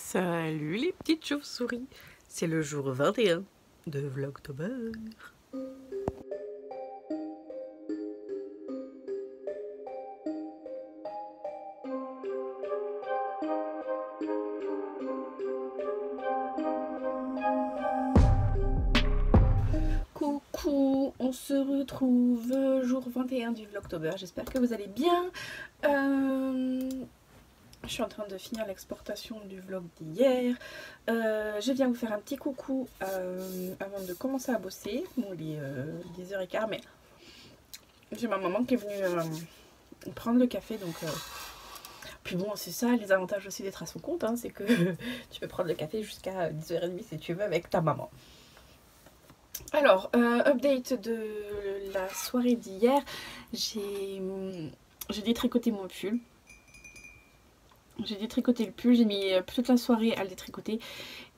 Salut les petites chauves-souris, c'est le jour 21 de Vlogtober. Coucou, on se retrouve jour 21 du Vlogtober, j'espère que vous allez bien. Je suis en train de finir l'exportation du vlog d'hier. Je viens vous faire un petit coucou avant de commencer à bosser. Bon, il est 10h15, mais j'ai ma maman qui est venue prendre le café. Donc, puis bon, c'est ça, les avantages aussi d'être à son compte, hein, c'est que tu peux prendre le café jusqu'à 10h30 si tu veux avec ta maman. Alors, update de la soirée d'hier. J'ai détricoté mon pull. J'ai détricoté le pull, j'ai mis toute la soirée à le détricoter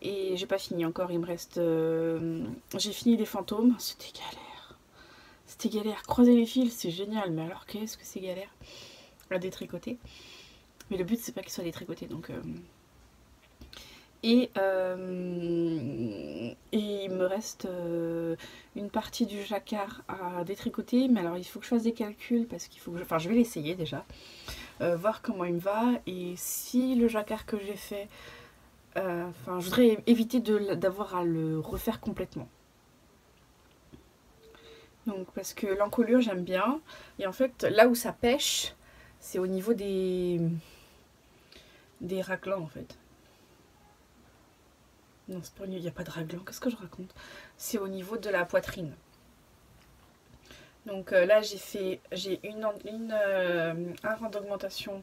et j'ai pas fini encore, il me reste... j'ai fini les fantômes, c'était galère. C'était galère, croiser les fils c'est génial, mais alors qu'est-ce que c'est galère à détricoter. Mais le but c'est pas qu'il soit détricoté, donc... Et il me reste une partie du jacquard à détricoter, mais alors il faut que je fasse des calculs parce qu'il faut que enfin je vais l'essayer déjà. Voir comment il me va et si le jacquard que j'ai fait, enfin je voudrais éviter d'avoir à le refaire complètement. Donc parce que l'encolure j'aime bien et en fait là où ça pêche c'est au niveau des raclants en fait. Non c'est pas il n'y a pas de raglan, qu'est-ce que je raconte? C'est au niveau de la poitrine. Donc là j'ai un rang d'augmentation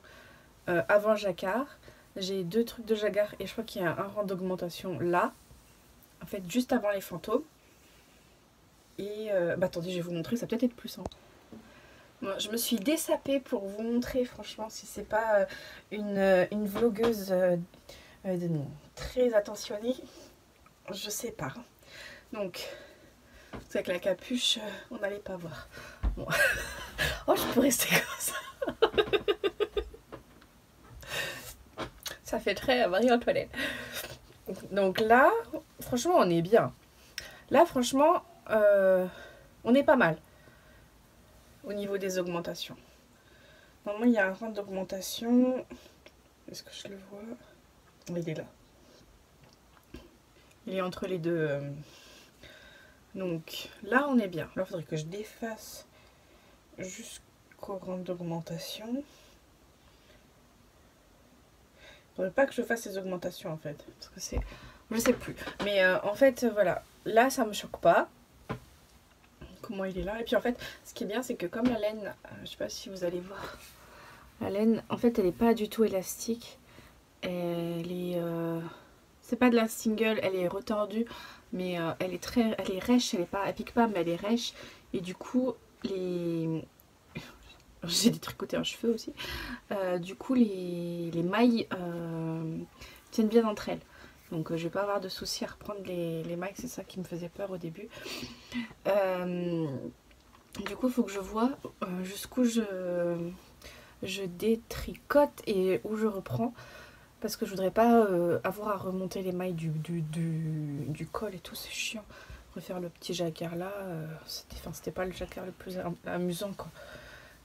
avant jacquard. J'ai deux trucs de jacquard et je crois qu'il y a un rang d'augmentation là. En fait juste avant les fantômes. Et bah attendez je vais vous montrer, ça peut-être être plus simple. Moi, je me suis dessapée pour vous montrer franchement si c'est pas une vlogueuse très attentionnée. Je sais pas. Donc c'est avec la capuche on n'allait pas voir. Bon. Oh, je peux rester comme ça. Ça fait très Marie-Antoinette. Donc là, franchement, on est bien. Là, franchement, on est pas mal au niveau des augmentations. Normalement, il y a un rang d'augmentation. Est-ce que je le vois? Il est là. Il est entre les deux. Donc là, on est bien. Là, il faudrait que je défasse jusqu'au rang d'augmentation. Il faudrait pas que je fasse les augmentations en fait. Parce que c'est... Je sais plus. Mais en fait, voilà. Là, ça me choque pas. Comment il est là. Et puis en fait, ce qui est bien, c'est que comme la laine... je sais pas si vous allez voir. La laine, en fait, elle est pas du tout élastique. Elle est... c'est pas de la single, elle est retordue. Mais elle est rêche. Elle pique pas, mais elle est rêche. Et du coup, j'ai détricoté un cheveu aussi. Du coup, les mailles tiennent bien entre elles. Donc, je vais pas avoir de soucis à reprendre les mailles. C'est ça qui me faisait peur au début. Du coup, il faut que je vois jusqu'où je détricote et où je reprends. Parce que je voudrais pas avoir à remonter les mailles du col et tout. C'est chiant. Refaire le petit jacquard là. C'était pas le jacquard le plus amusant quoi.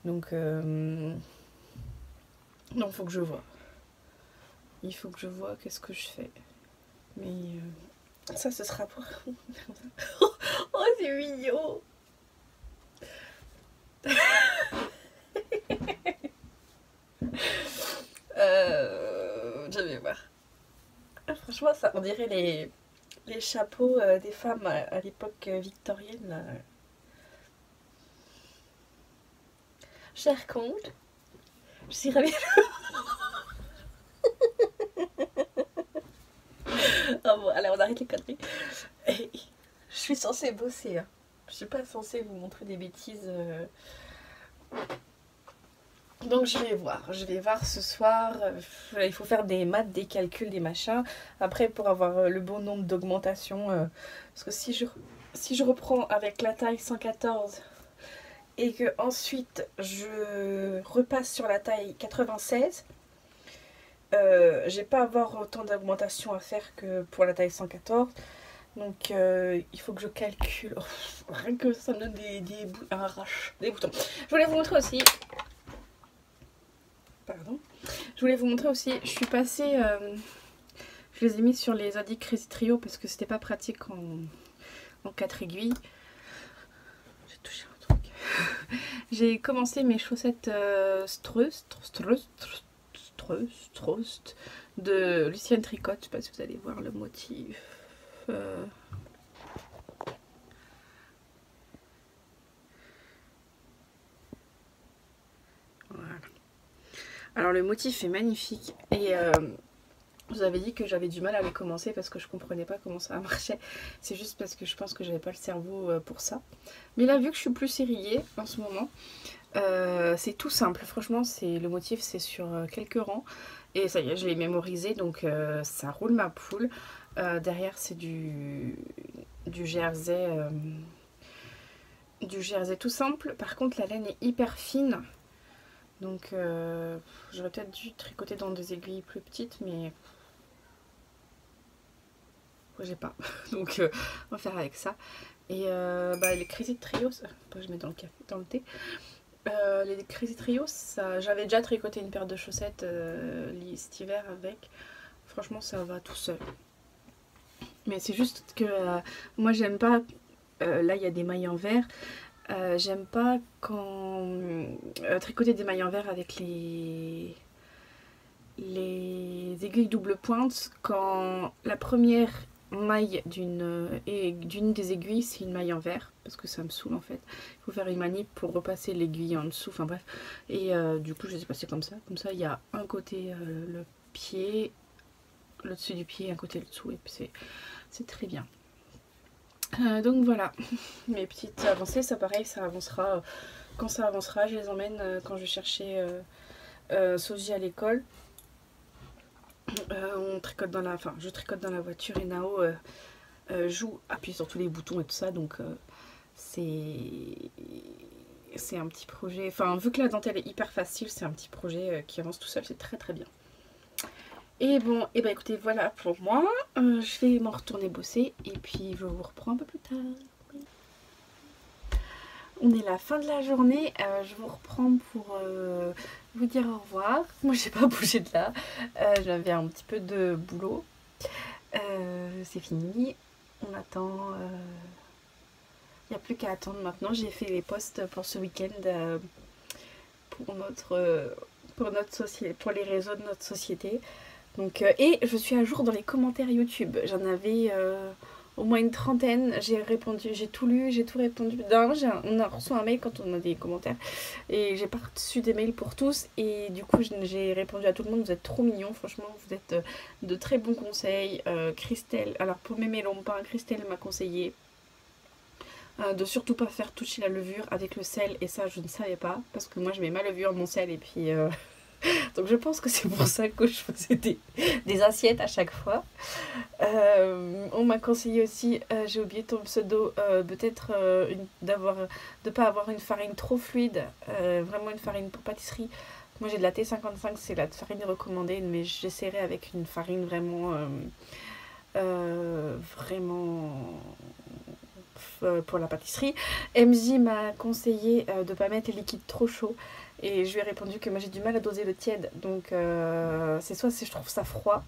Donc, non, faut que je vois. Il faut que je vois qu'est-ce que je fais. Mais ça, ce sera pour... Oh, c'est mignon. Je vais voir. Franchement, ça, on dirait les chapeaux des femmes à l'époque victorienne. Là. Cher comte, je suis ravie. Oh bon, allez, on arrête les conneries. Et je suis censée bosser. Hein. Je suis pas censée vous montrer des bêtises. Donc je vais voir ce soir. Il faut faire des maths, des calculs, des machins. Après, pour avoir le bon nombre d'augmentations. Parce que si je reprends avec la taille 114 et que ensuite je repasse sur la taille 96, J'ai pas avoir autant d'augmentation à faire que pour la taille 114. Donc il faut que je calcule. Oh, rien que ça me donne un rush, des boutons. Je voulais vous montrer aussi. Pardon. Je voulais vous montrer aussi. Je suis passée. Je les ai mis sur les Adidas Crazy Trio parce que c'était pas pratique en 4 aiguilles. J'ai touché un truc. J'ai commencé mes chaussettes Strust de Lucienne Tricot. Je sais pas si vous allez voir le motif. Voilà. Alors le motif est magnifique et je vous avais dit que j'avais du mal à les commencer parce que je comprenais pas comment ça marchait. C'est juste parce que je pense que j'avais pas le cerveau pour ça. Mais là, vu que je suis plus irriguée en ce moment, c'est tout simple. Franchement, le motif, c'est sur quelques rangs. Et ça y est, je l'ai mémorisé, donc ça roule ma poule. Derrière, c'est du jersey. Du jersey tout simple. Par contre, la laine est hyper fine. Donc, j'aurais peut-être dû tricoter dans des aiguilles plus petites, mais j'ai pas. Donc, on va faire avec ça. Et les Crazy Trio, je mets dans le café, dans le thé. Les Crazy Trio, j'avais déjà tricoté une paire de chaussettes cet hiver avec. Franchement, ça va tout seul. Mais c'est juste que moi, j'aime pas. Là, il y a des mailles en verre. J'aime pas quand tricoter des mailles en verre avec les aiguilles double pointe quand la première maille d'une des aiguilles c'est une maille en verre parce que ça me saoule en fait. Il faut faire une manip pour repasser l'aiguille en dessous, enfin bref. Et du coup je les ai passées comme ça il y a un côté le pied, le dessus du pied, un côté le dessous et puis c'est très bien. Donc voilà, mes petites avancées, ça pareil, ça avancera quand ça avancera, je les emmène quand je vais chercher Soji à l'école. Je tricote dans la voiture et Nao appuie sur tous les boutons et tout ça, donc c'est un petit projet, enfin vu que la dentelle est hyper facile, c'est un petit projet qui avance tout seul, c'est très très bien. Et bon, et bah écoutez, voilà pour moi. Je vais m'en retourner bosser et puis je vous reprends un peu plus tard. On est la fin de la journée. Je vous reprends pour vous dire au revoir. Moi, j'ai pas bougé de là. J'avais un petit peu de boulot. C'est fini. On attend. Il n'y a plus qu'à attendre maintenant. J'ai fait les posts pour ce week-end pour les réseaux de notre société. Donc, et je suis à jour dans les commentaires YouTube. J'en avais au moins une trentaine. J'ai répondu, j'ai tout lu, j'ai tout répondu. On a reçu un mail quand on a des commentaires. Et j'ai pas reçu des mails pour tous. Et du coup, j'ai répondu à tout le monde. Vous êtes trop mignons. Franchement, vous êtes de très bons conseils. Christelle, alors pour mes mélompins, Christelle m'a conseillé de surtout pas faire toucher la levure avec le sel. Et ça, je ne savais pas. Parce que moi, je mets ma levure, mon sel et puis... Donc je pense que c'est pour ça que je faisais des assiettes à chaque fois. On m'a conseillé aussi, j'ai oublié ton pseudo, peut-être de ne pas avoir une farine trop fluide, vraiment une farine pour pâtisserie. Moi j'ai de la T55, c'est la farine recommandée, mais j'essaierai avec une farine vraiment pour la pâtisserie. MJ m'a conseillé de ne pas mettre les liquides trop chauds. Et je lui ai répondu que moi j'ai du mal à doser le tiède. Donc c'est soit je trouve ça froid,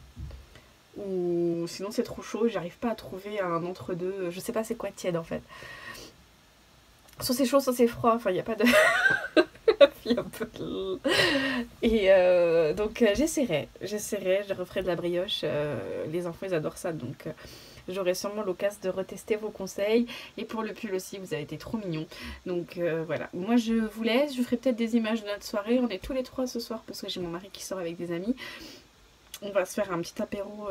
ou sinon c'est trop chaud. J'arrive pas à trouver un entre-deux. Je sais pas c'est quoi tiède en fait. Soit c'est chaud, soit c'est froid. Enfin il n'y a pas de... Il y a un peu de... Et donc j'essaierai. Je referai de la brioche. Les enfants ils adorent ça. Donc... j'aurai sûrement l'occasion de retester vos conseils. Et pour le pull aussi, vous avez été trop mignons. Donc voilà, moi je vous laisse. Je ferai peut-être des images de notre soirée. On est tous les trois ce soir parce que j'ai mon mari qui sort avec des amis. On va se faire un petit apéro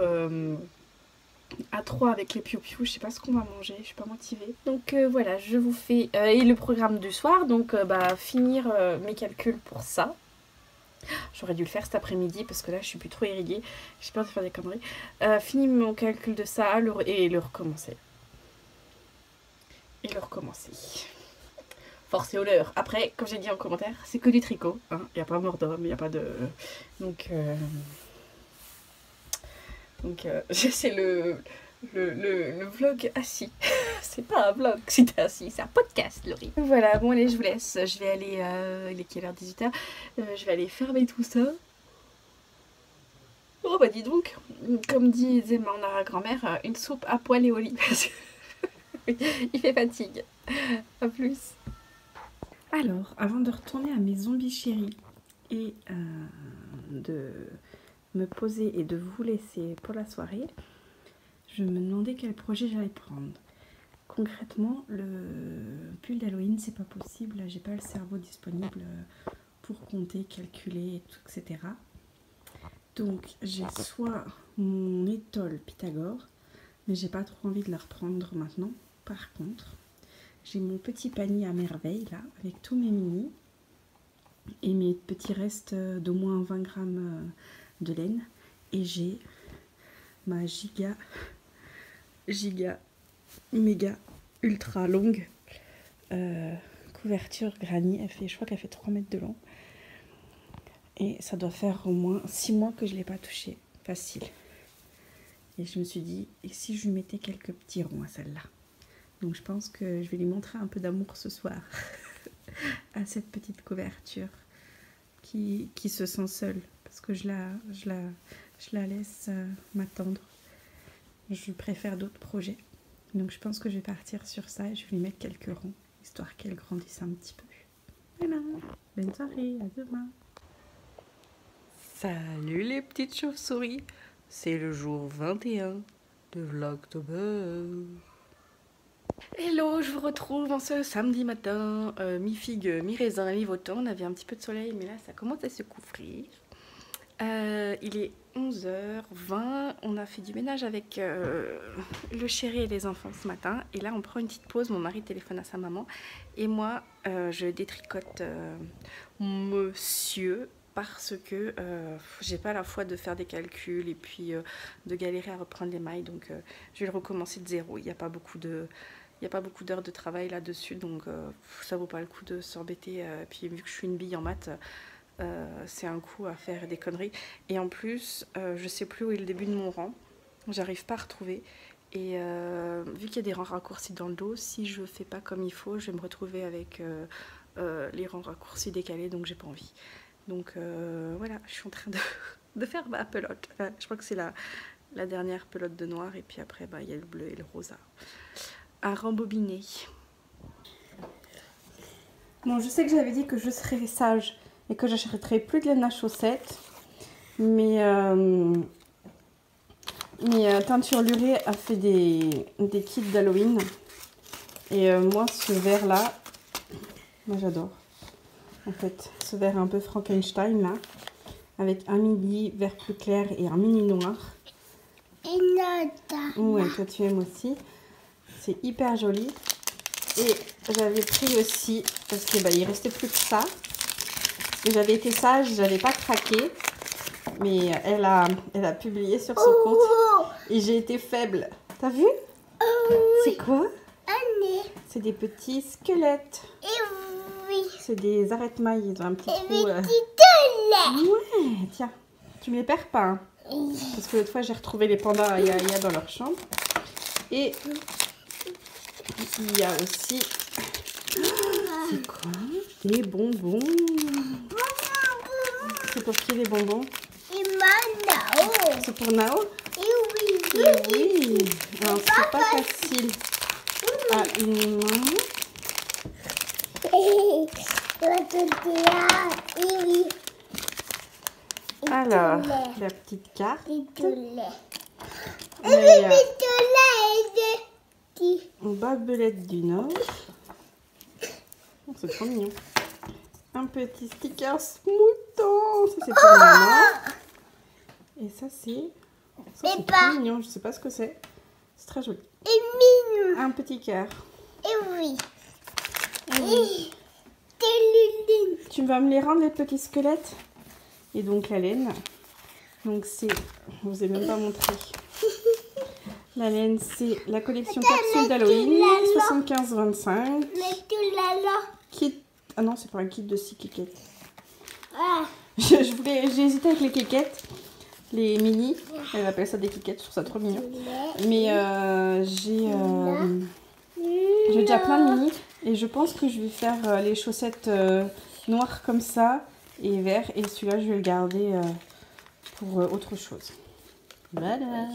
à 3 avec les piou-piou. Je sais pas ce qu'on va manger, je suis pas motivée. Donc voilà, je vous fais... et le programme du soir, donc finir mes calculs pour ça. J'aurais dû le faire cet après-midi parce que là je suis plus trop irriguée. J'ai peur de faire des conneries. Fini mon calcul de ça et le recommencer. Force et honneur. Après, comme j'ai dit en commentaire, c'est que du tricot. Il n'y a pas mort d'homme, il n'y a pas de... Donc Donc c'est le vlog assis. C'est pas un vlog si t'es assis, c'est un podcast, Laurie. Voilà, bon allez, je vous laisse. Je vais aller, il est quelle heure, 18h. Je vais aller fermer tout ça. Oh bah dis donc, comme disait mon arrière-grand-mère, une soupe à poil et au lit. Il fait fatigue. A plus. Alors, avant de retourner à mes zombies chéris et de me poser et de vous laisser pour la soirée, je me demandais quel projet j'allais prendre. Concrètement, le pull d'Halloween, c'est pas possible. J'ai pas le cerveau disponible pour compter, calculer, et tout, etc. Donc, j'ai soit mon étole Pythagore, mais j'ai pas trop envie de la reprendre maintenant. Par contre, j'ai mon petit panier à merveille là, avec tous mes mini et mes petits restes d'au moins 20 grammes de laine. Et j'ai ma giga, méga, ultra longue couverture granny. Je crois qu'elle fait 3 mètres de long. Et ça doit faire au moins 6 mois que je ne l'ai pas touchée. Facile. Et je me suis dit, et si je lui mettais quelques petits ronds à celle-là? Donc je pense que je vais lui montrer un peu d'amour ce soir à cette petite couverture qui se sent seule. Parce que je la laisse m'attendre. Je préfère d'autres projets. Donc je pense que je vais partir sur ça et je vais lui mettre quelques ronds, histoire qu'elle grandisse un petit peu. Voilà, bonne soirée, à demain. Salut les petites chauves-souris, c'est le jour 21 de Vlogtober. Hello, je vous retrouve en ce samedi matin, mi-figue, mi-raisin, mi-votant. On avait un petit peu de soleil, mais là ça commence à se couvrir. Il est 11h20, on a fait du ménage avec le chéri et les enfants ce matin. Et là on prend une petite pause, mon mari téléphone à sa maman. Et moi je détricote monsieur, parce que j'ai pas la foi de faire des calculs et puis de galérer à reprendre les mailles. Donc je vais le recommencer de zéro. Il n'y a pas beaucoup d'heures de travail là-dessus, donc ça vaut pas le coup de s'embêter. Puis vu que je suis une bille en maths, c'est un coup à faire des conneries. Et en plus, je sais plus où est le début de mon rang. J'arrive pas à retrouver. Et vu qu'il y a des rangs raccourcis dans le dos, si je fais pas comme il faut, je vais me retrouver avec les rangs raccourcis décalés, donc j'ai pas envie. Donc voilà, je suis en train de faire ma pelote. Je crois que c'est la dernière pelote de noir. Et puis après, il y a le bleu et le rosa à rembobiner. Bon, je sais que j'avais dit que je serais sage et que j'achèterais plus de laine à chaussettes, mais Teinture Lurée a fait des kits d'Halloween. Et moi, ce vert là, moi j'adore. En fait, ce vert un peu Frankenstein là, avec un mini vert plus clair et un mini noir. Ouais, toi tu aimes aussi. C'est hyper joli. Et j'avais pris aussi, parce que il restait plus que ça. Et j'avais été sage, j'avais pas craqué. Mais elle a publié sur son compte. Et j'ai été faible. T'as vu? C'est quoi? C'est des petits squelettes. C'est des arrête-mailles, ils ont un petit trou. Ouais, tiens, tu me les perds pas. Hein. Parce que l'autre fois, j'ai retrouvé les pandas Yaya dans leur chambre. Et il y a aussi... C'est quoi? Des bonbons. C'est pour qui les bonbons? C'est pour Nao? Oui. Alors, c'est pas facile à une main. Alors, la petite carte. Babelette du Nord. Oh, c'est trop mignon. Un petit sticker mouton. Ça, c'est pour maman. Et ça, c'est trop mignon. Je sais pas ce que c'est. C'est très joli. Un petit cœur. Oui. Tu vas me les rendre, les petits squelettes? Et donc la laine. Donc c'est... Je vous ai même pas montré. La laine, c'est la collection capsule d'Halloween 75-25. Kit... Ah non, c'est pas un kit de 6 kékettes. J'ai hésité avec les kékettes, les mini. Elle appelle ça des cliquettes, je trouve ça trop mignon. Mais j'ai déjà plein de mini. Et je pense que je vais faire les chaussettes noires comme ça et vert. Et celui-là, je vais le garder pour autre chose. Voilà.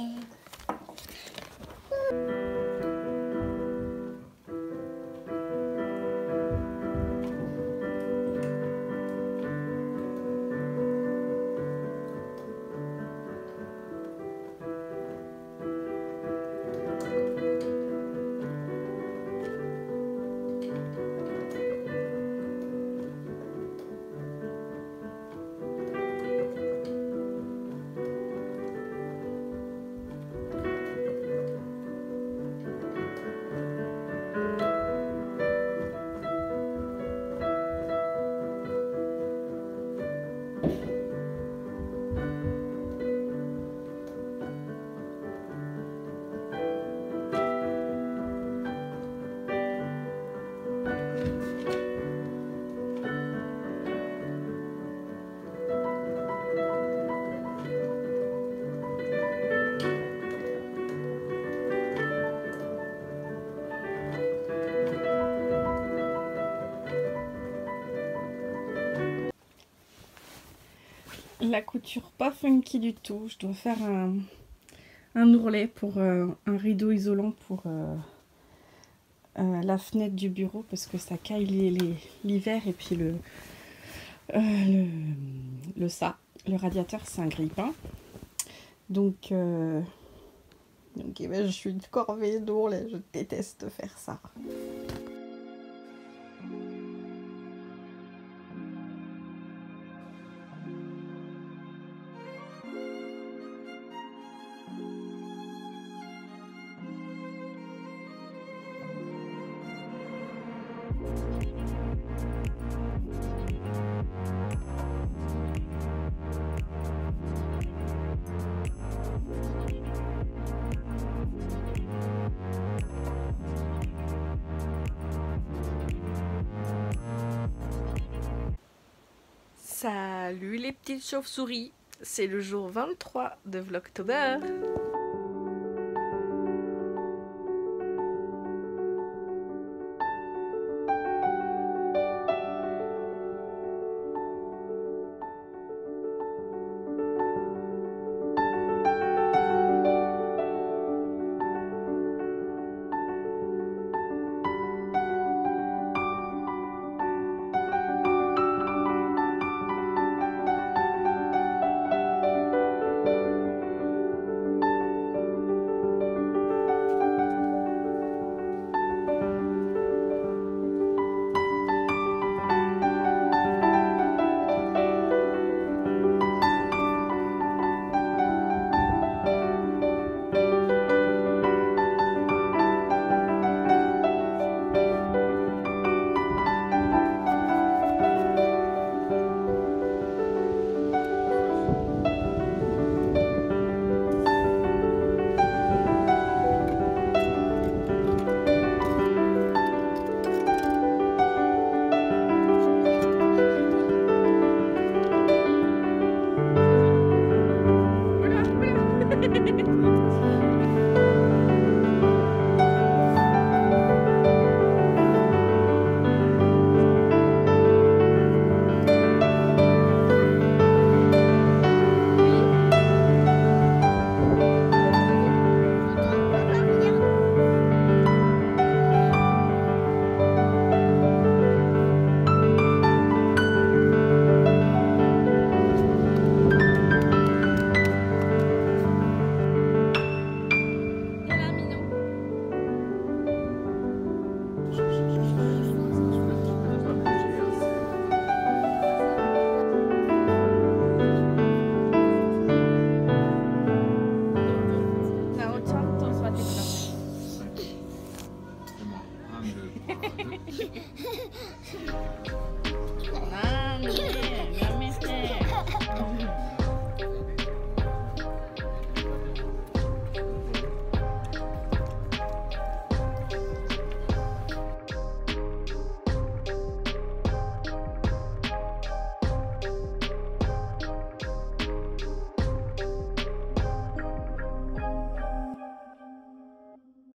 La couture pas funky du tout. Je dois faire un ourlet pour un rideau isolant pour la fenêtre du bureau parce que ça caille l'hiver et puis le radiateur c'est un grille-pain. Donc eh ben, je suis une corvée d'ourlet, je déteste faire ça. Salut les petites chauves-souris, c'est le jour 23 de Vlogtober.